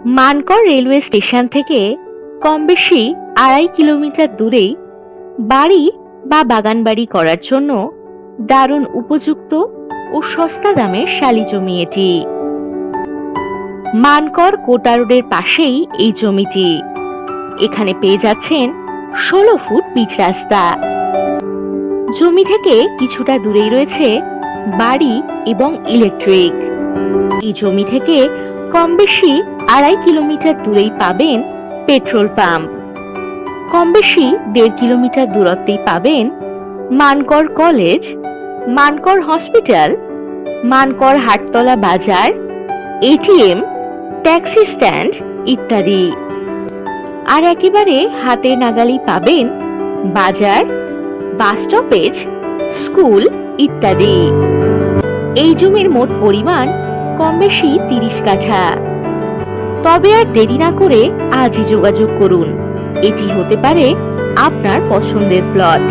Mankad railway station থেকে কম বেশি 2.5 kilometre দূরেই বাড়ি বা বাগানবাড়ি করার জন্য দারুণ উপযুক্ত ও সস্তা দামের শালি জমি এটি। মানকড় কোটা রোডের পাশেই এই জমিটি। এখানে পেয়ে যাচ্ছেন 16 ফুট পিচ রাস্তা। জমি থেকে কিছুটা দূরেই রয়েছে বাড়ি এবং ইলেকট্রিক। এই জমি থেকে কম বেশি 2.5 কিলোমিটার দূরেই পাবেন পেট্রোল পাম্প। কম বেশি 1.5 কিলোমিটার দূরত্বেই পাবেন মানকড় কলেজ, মানকড় হসপিটাল, মানকড় হাটতলা বাজার, এটিএম, ট্যাক্সি স্ট্যান্ড ইত্যাদি। আর একেবারে হাতের নাগালেই পাবেন বাজার, বাস স্টপেজ, স্কুল ইত্যাদি। এই জমির মোট পরিমাণ কম বেশি 30 কাঠা। তবে আর দেরি না করে আজই যোগাযোগ করুন। এটি হতে পারে আপনার পছন্দের প্লট।